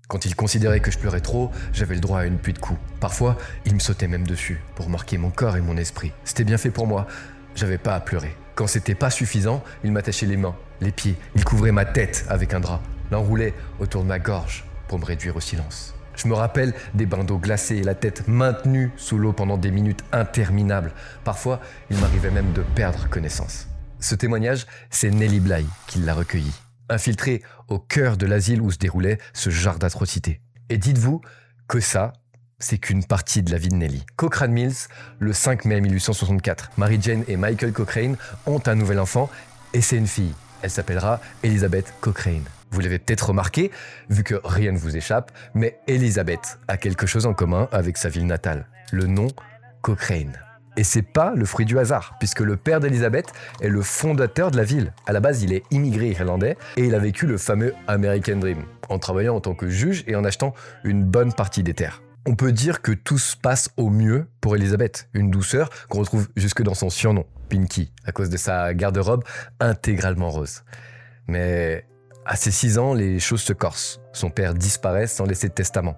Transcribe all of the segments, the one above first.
Quand il considérait que je pleurais trop, j'avais le droit à une pluie de coups. Parfois, il me sautait même dessus pour marquer mon corps et mon esprit. C'était bien fait pour moi, j'avais pas à pleurer. Quand c'était pas suffisant, il m'attachait les mains, les pieds, il couvrait ma tête avec un drap, l'enroulait autour de ma gorge pour me réduire au silence. Je me rappelle des bains d'eau glacée, la tête maintenue sous l'eau pendant des minutes interminables. Parfois, il m'arrivait même de perdre connaissance. Ce témoignage, c'est Nelly Bly qui l'a recueilli, infiltrée au cœur de l'asile où se déroulait ce genre d'atrocité. Et dites-vous que ça, c'est qu'une partie de la vie de Nelly. Cochrane Mills, le 5 mai 1864, Mary Jane et Michael Cochrane ont un nouvel enfant et c'est une fille. Elle s'appellera Elizabeth Cochrane. Vous l'avez peut-être remarqué, vu que rien ne vous échappe, mais Elizabeth a quelque chose en commun avec sa ville natale, le nom Cochrane. Et c'est pas le fruit du hasard, puisque le père d'Elizabeth est le fondateur de la ville. À la base, il est immigré irlandais et il a vécu le fameux American Dream, en travaillant en tant que juge et en achetant une bonne partie des terres. On peut dire que tout se passe au mieux pour Elizabeth, une douceur qu'on retrouve jusque dans son surnom, Pinky, à cause de sa garde-robe intégralement rose. Mais à ses 6 ans, les choses se corsent. Son père disparaît sans laisser de testament.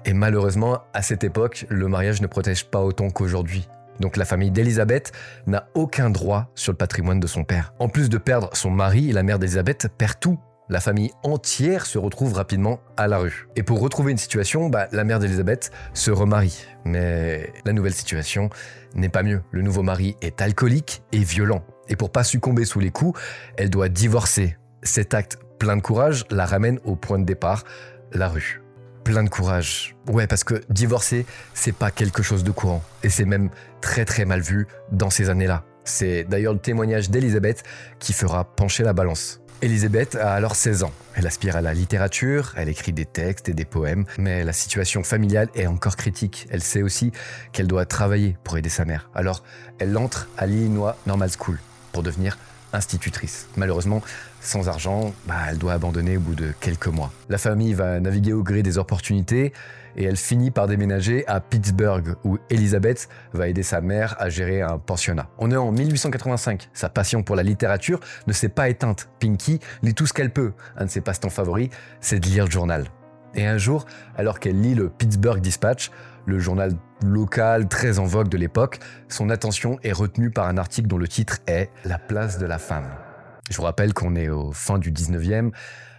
Et malheureusement, à cette époque, le mariage ne protège pas autant qu'aujourd'hui. Donc la famille d'Elizabeth n'a aucun droit sur le patrimoine de son père. En plus de perdre son mari, la mère d'Elizabeth perd tout. La famille entière se retrouve rapidement à la rue. Et pour retrouver une situation, la mère d'Elizabeth se remarie. Mais la nouvelle situation n'est pas mieux. Le nouveau mari est alcoolique et violent. Et pour pas succomber sous les coups, elle doit divorcer. Cet acte plein de courage la ramène au point de départ, la rue. Plein de courage. Ouais, parce que divorcer, c'est pas quelque chose de courant. Et c'est même très très mal vu dans ces années-là. C'est d'ailleurs le témoignage d'Elizabeth qui fera pencher la balance. Elizabeth a alors 16 ans. Elle aspire à la littérature, elle écrit des textes et des poèmes, mais la situation familiale est encore critique. Elle sait aussi qu'elle doit travailler pour aider sa mère. Alors, elle entre à l'Illinois Normal School pour devenir institutrice. Malheureusement, sans argent, elle doit abandonner au bout de quelques mois. La famille va naviguer au gré des opportunités et elle finit par déménager à Pittsburgh où Elizabeth va aider sa mère à gérer un pensionnat. On est en 1885. Sa passion pour la littérature ne s'est pas éteinte. Pinky lit tout ce qu'elle peut. Un de ses passe-temps favoris, c'est de lire le journal. Et un jour, alors qu'elle lit le Pittsburgh Dispatch, le journal local très en vogue de l'époque, son attention est retenue par un article dont le titre est « La place de la femme ». Je vous rappelle qu'on est au fin du 19e,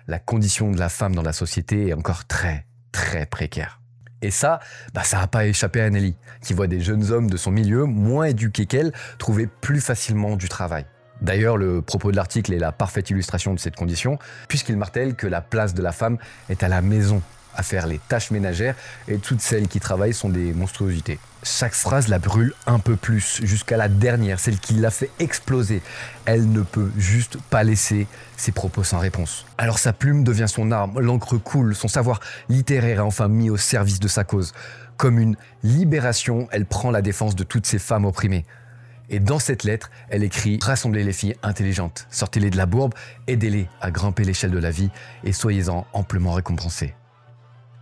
la condition de la femme dans la société est encore très, très précaire. Et ça n'a pas échappé à Nelly, qui voit des jeunes hommes de son milieu, moins éduqués qu'elle, trouver plus facilement du travail. D'ailleurs, le propos de l'article est la parfaite illustration de cette condition, puisqu'il martèle que la place de la femme est à la maison, à faire les tâches ménagères, et toutes celles qui travaillent sont des monstruosités. Chaque phrase la brûle un peu plus, jusqu'à la dernière, celle qui l'a fait exploser. Elle ne peut juste pas laisser ses propos sans réponse. Alors sa plume devient son arme, l'encre coule, son savoir littéraire est enfin mis au service de sa cause. Comme une libération, elle prend la défense de toutes ces femmes opprimées. Et dans cette lettre, elle écrit « Rassemblez les filles intelligentes, sortez-les de la bourbe, aidez-les à grimper l'échelle de la vie et soyez-en amplement récompensés. »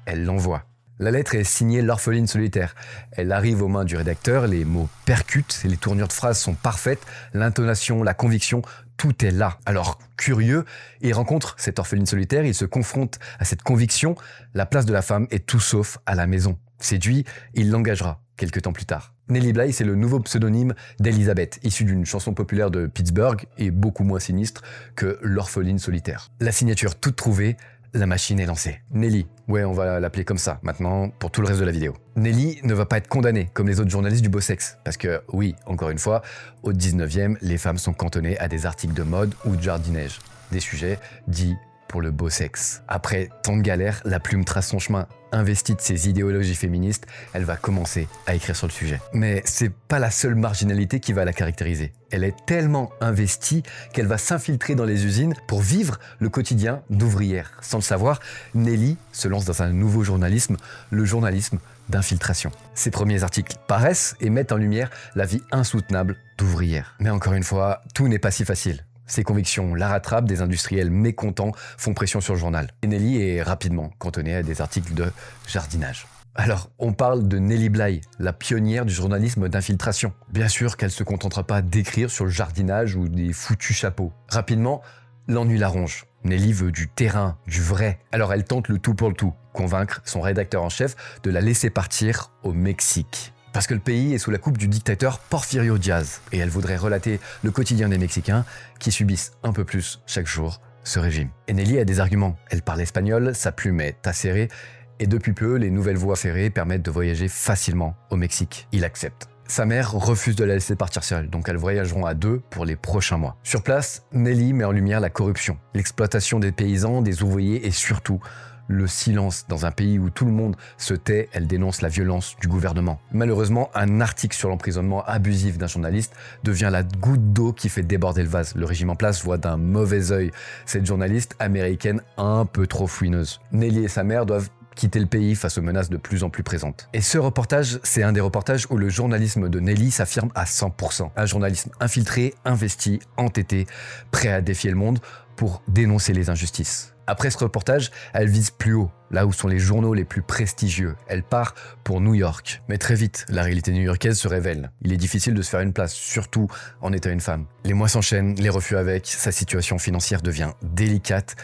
Elle l'envoie. La lettre est signée l'orpheline solitaire. Elle arrive aux mains du rédacteur, les mots percutent, les tournures de phrases sont parfaites, l'intonation, la conviction, tout est là. Alors, curieux, il rencontre cette orpheline solitaire, il se confronte à cette conviction, la place de la femme est tout sauf à la maison. Séduit, il l'engagera quelques temps plus tard. Nelly Bly, c'est le nouveau pseudonyme d'Elizabeth, issu d'une chanson populaire de Pittsburgh et beaucoup moins sinistre que l'orpheline solitaire. La signature toute trouvée, la machine est lancée. Nelly, ouais, on va l'appeler comme ça maintenant pour tout le reste de la vidéo. Nelly ne va pas être condamnée comme les autres journalistes du beau sexe. Parce que, oui, encore une fois, au 19e, les femmes sont cantonnées à des articles de mode ou de jardinage. Des sujets dits pour le beau sexe. Après tant de galères, la plume trace son chemin. Investie de ses idéologies féministes, elle va commencer à écrire sur le sujet. Mais c'est pas la seule marginalité qui va la caractériser. Elle est tellement investie qu'elle va s'infiltrer dans les usines pour vivre le quotidien d'ouvrière. Sans le savoir, Nelly se lance dans un nouveau journalisme, le journalisme d'infiltration. Ses premiers articles paraissent et mettent en lumière la vie insoutenable d'ouvrière. Mais encore une fois, tout n'est pas si facile. Ses convictions la rattrapent, des industriels mécontents font pression sur le journal. Et Nelly est rapidement cantonnée à des articles de jardinage. Alors, on parle de Nelly Bly, la pionnière du journalisme d'infiltration. Bien sûr qu'elle ne se contentera pas d'écrire sur le jardinage ou des foutus chapeaux. Rapidement, l'ennui la ronge. Nelly veut du terrain, du vrai. Alors elle tente le tout pour le tout, convaincre son rédacteur en chef de la laisser partir au Mexique. Parce que le pays est sous la coupe du dictateur Porfirio Díaz, et elle voudrait relater le quotidien des Mexicains qui subissent un peu plus chaque jour ce régime. Et Nelly a des arguments. Elle parle espagnol, sa plume est acérée, et depuis peu, les nouvelles voies ferrées permettent de voyager facilement au Mexique. Il accepte. Sa mère refuse de la laisser partir seule, donc elles voyageront à deux pour les prochains mois. Sur place, Nelly met en lumière la corruption, l'exploitation des paysans, des ouvriers et surtout le silence. Dans un pays où tout le monde se tait, elle dénonce la violence du gouvernement. Malheureusement, un article sur l'emprisonnement abusif d'un journaliste devient la goutte d'eau qui fait déborder le vase. Le régime en place voit d'un mauvais œil cette journaliste américaine un peu trop fouineuse. Nelly et sa mère doivent quitter le pays face aux menaces de plus en plus présentes. Et ce reportage, c'est un des reportages où le journalisme de Nelly s'affirme à 100%. Un journalisme infiltré, investi, entêté, prêt à défier le monde pour dénoncer les injustices. Après ce reportage, elle vise plus haut, là où sont les journaux les plus prestigieux. Elle part pour New York. Mais très vite, la réalité new-yorkaise se révèle. Il est difficile de se faire une place, surtout en étant une femme. Les mois s'enchaînent, les refus avec, sa situation financière devient délicate.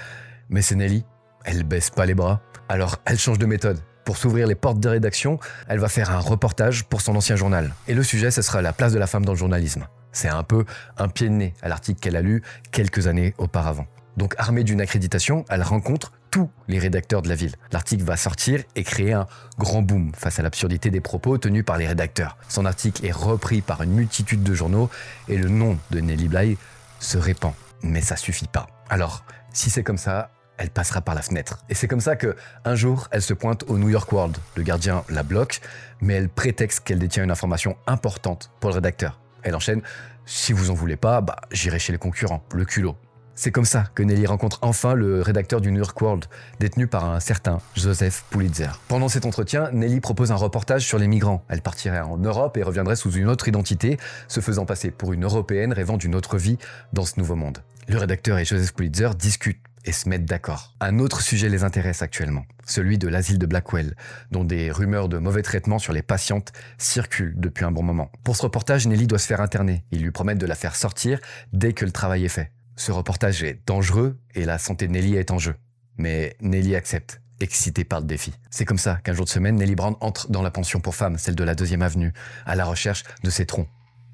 Mais c'est Nelly, elle baisse pas les bras. Alors, elle change de méthode. Pour s'ouvrir les portes des rédactions, elle va faire un reportage pour son ancien journal. Et le sujet, ce sera la place de la femme dans le journalisme. C'est un peu un pied de nez à l'article qu'elle a lu quelques années auparavant. Donc, armée d'une accréditation, elle rencontre tous les rédacteurs de la ville. L'article va sortir et créer un grand boom face à l'absurdité des propos tenus par les rédacteurs. Son article est repris par une multitude de journaux et le nom de Nelly Bly se répand. Mais ça suffit pas. Alors, si c'est comme ça, elle passera par la fenêtre. Et c'est comme ça que, un jour, elle se pointe au New York World. Le gardien la bloque, mais elle prétexte qu'elle détient une information importante pour le rédacteur. Elle enchaîne « Si vous en voulez pas, j'irai chez les concurrents, le culot ». C'est comme ça que Nelly rencontre enfin le rédacteur du New York World, détenu par un certain Joseph Pulitzer. Pendant cet entretien, Nelly propose un reportage sur les migrants. Elle partirait en Europe et reviendrait sous une autre identité, se faisant passer pour une Européenne rêvant d'une autre vie dans ce nouveau monde. Le rédacteur et Joseph Pulitzer discutent et se mettent d'accord. Un autre sujet les intéresse actuellement, celui de l'asile de Blackwell, dont des rumeurs de mauvais traitements sur les patientes circulent depuis un bon moment. Pour ce reportage, Nelly doit se faire interner. Ils lui promettent de la faire sortir dès que le travail est fait. Ce reportage est dangereux et la santé de Nelly est en jeu. Mais Nelly accepte, excitée par le défi. C'est comme ça qu'un jour de semaine, Nelly Brown entre dans la pension pour femmes, celle de la 2e avenue, à la recherche de ses troncs.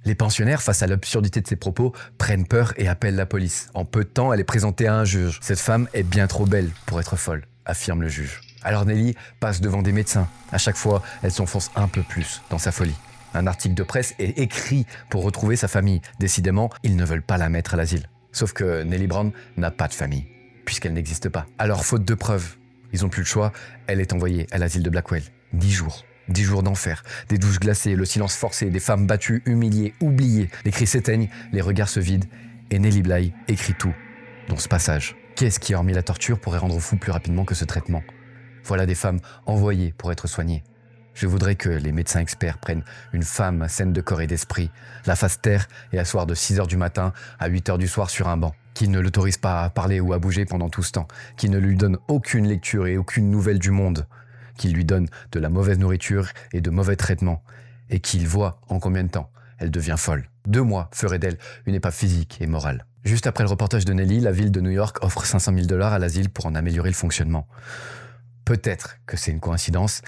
Les pensionnaires, face à l'absurdité de ses propos, prennent peur et appellent la police. En peu de temps, elle est présentée à un juge. Cette femme est bien trop belle pour être folle, affirme le juge. Alors Nelly passe devant des médecins. À chaque fois, elle s'enfonce un peu plus dans sa folie. Un article de presse est écrit pour retrouver sa famille. Décidément, ils ne veulent pas la mettre à l'asile. Sauf que Nelly Brown n'a pas de famille, puisqu'elle n'existe pas. Alors, faute de preuves, ils n'ont plus le choix, elle est envoyée à l'asile de Blackwell. 10 jours. 10 jours d'enfer, des douches glacées, le silence forcé, des femmes battues, humiliées, oubliées. Les cris s'éteignent, les regards se vident, et Nelly Bly écrit tout, dont ce passage. Qu'est-ce qui, hormis la torture, pourrait rendre fou plus rapidement que ce traitement? Voilà des femmes envoyées pour être soignées. Je voudrais que les médecins experts prennent une femme saine de corps et d'esprit, la fassent taire et asseoir de 6h du matin à 8h du soir sur un banc, qu'ils ne l'autorisent pas à parler ou à bouger pendant tout ce temps, qu'ils ne lui donnent aucune lecture et aucune nouvelle du monde, qu'ils lui donnent de la mauvaise nourriture et de mauvais traitements, et qu'ils voient en combien de temps elle devient folle. 2 mois feraient d'elle une épave physique et morale. Juste après le reportage de Nelly, la ville de New York offre $500 000 à l'asile pour en améliorer le fonctionnement. Peut-être que c'est une coïncidence,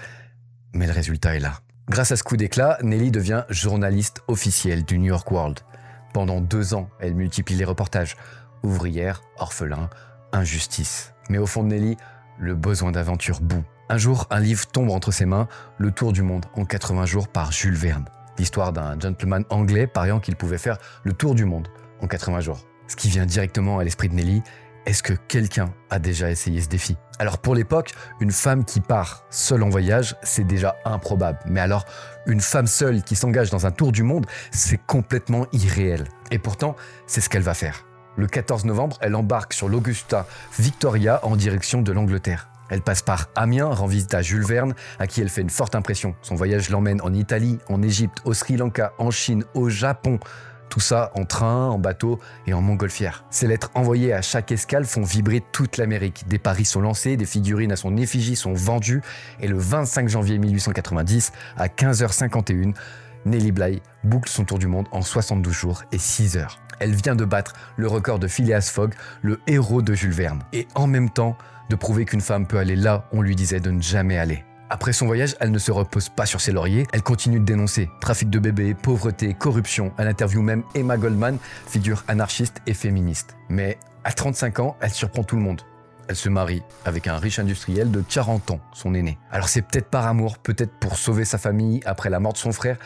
mais le résultat est là. Grâce à ce coup d'éclat, Nelly devient journaliste officielle du New York World. Pendant 2 ans, elle multiplie les reportages. Ouvrière, orphelin, injustice. Mais au fond de Nelly, le besoin d'aventure bout. Un jour, un livre tombe entre ses mains, Le Tour du monde en 80 jours par Jules Verne. L'histoire d'un gentleman anglais pariant qu'il pouvait faire le tour du monde en 80 jours. Ce qui vient directement à l'esprit de Nelly, est-ce que quelqu'un a déjà essayé ce défi? Alors pour l'époque, une femme qui part seule en voyage, c'est déjà improbable. Mais alors, une femme seule qui s'engage dans un tour du monde, c'est complètement irréel. Et pourtant, c'est ce qu'elle va faire. Le 14 novembre, elle embarque sur l'Augusta Victoria en direction de l'Angleterre. Elle passe par Amiens, rend visite à Jules Verne, à qui elle fait une forte impression. Son voyage l'emmène en Italie, en Égypte, au Sri Lanka, en Chine, au Japon. Tout ça en train, en bateau et en montgolfière. Ces lettres envoyées à chaque escale font vibrer toute l'Amérique. Des paris sont lancés, des figurines à son effigie sont vendues. Et le 25 janvier 1890, à 15h51, Nelly Bly boucle son tour du monde en 72 jours et 6 heures. Elle vient de battre le record de Phileas Fogg, le héros de Jules Verne. Et en même temps, de prouver qu'une femme peut aller là où on lui disait de ne jamais aller. Après son voyage, elle ne se repose pas sur ses lauriers, elle continue de dénoncer trafic de bébés, pauvreté, corruption. Elle interviewe même Emma Goldman, figure anarchiste et féministe. Mais à 35 ans, elle surprend tout le monde. Elle se marie avec un riche industriel de 40 ans, son aîné. Alors c'est peut-être par amour, peut-être pour sauver sa famille après la mort de son frère.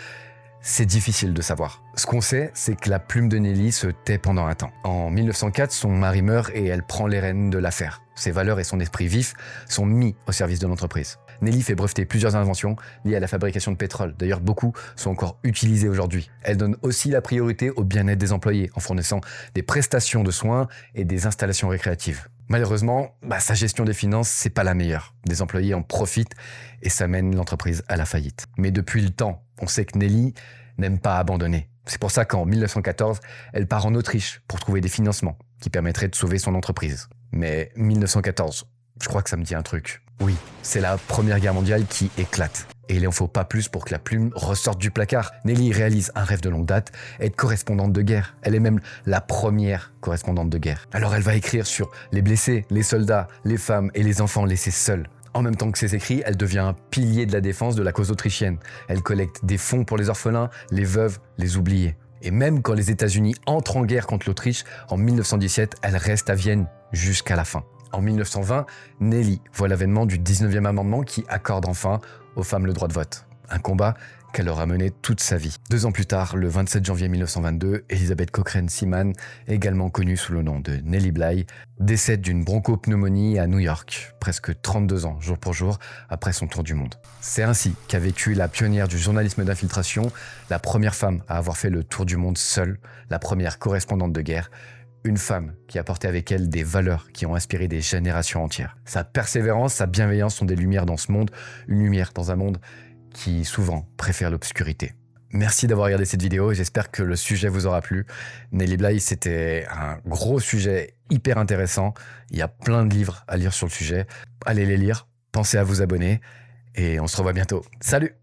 C'est difficile de savoir. Ce qu'on sait, c'est que la plume de Nelly se tait pendant un temps. En 1904, son mari meurt et elle prend les rênes de l'affaire. Ses valeurs et son esprit vif sont mis au service de l'entreprise. Nelly fait breveter plusieurs inventions liées à la fabrication de pétrole. D'ailleurs, beaucoup sont encore utilisées aujourd'hui. Elle donne aussi la priorité au bien-être des employés en fournissant des prestations de soins et des installations récréatives. Malheureusement, sa gestion des finances, c'est pas la meilleure. Des employés en profitent et ça mène l'entreprise à la faillite. Mais depuis le temps, on sait que Nelly n'aime pas abandonner. C'est pour ça qu'en 1914, elle part en Autriche pour trouver des financements qui permettraient de sauver son entreprise. Mais 1914, je crois que ça me dit un truc. Oui, c'est la Première Guerre mondiale qui éclate. Et il n'en faut pas plus pour que la plume ressorte du placard. Nelly réalise un rêve de longue date, être correspondante de guerre. Elle est même la première correspondante de guerre. Alors elle va écrire sur les blessés, les soldats, les femmes et les enfants laissés seuls. En même temps que ses écrits, elle devient un pilier de la défense de la cause autrichienne. Elle collecte des fonds pour les orphelins, les veuves, les oubliés. Et même quand les États-Unis entrent en guerre contre l'Autriche, en 1917, elle reste à Vienne jusqu'à la fin. En 1920, Nelly voit l'avènement du 19e amendement qui accorde enfin aux femmes le droit de vote. Un combat qu'elle aura mené toute sa vie. 2 ans plus tard, le 27 janvier 1922, Elizabeth Cochrane Seaman, également connue sous le nom de Nellie Bly, décède d'une bronchopneumonie à New York, presque 32 ans, jour pour jour, après son tour du monde. C'est ainsi qu'a vécu la pionnière du journalisme d'infiltration, la première femme à avoir fait le tour du monde seule, la première correspondante de guerre, une femme qui a porté avec elle des valeurs qui ont inspiré des générations entières. Sa persévérance, sa bienveillance sont des lumières dans ce monde, une lumière dans un monde qui souvent préfère l'obscurité. Merci d'avoir regardé cette vidéo et j'espère que le sujet vous aura plu. Nellie Bly, c'était un gros sujet hyper intéressant. Il y a plein de livres à lire sur le sujet. Allez les lire, pensez à vous abonner et on se revoit bientôt. Salut!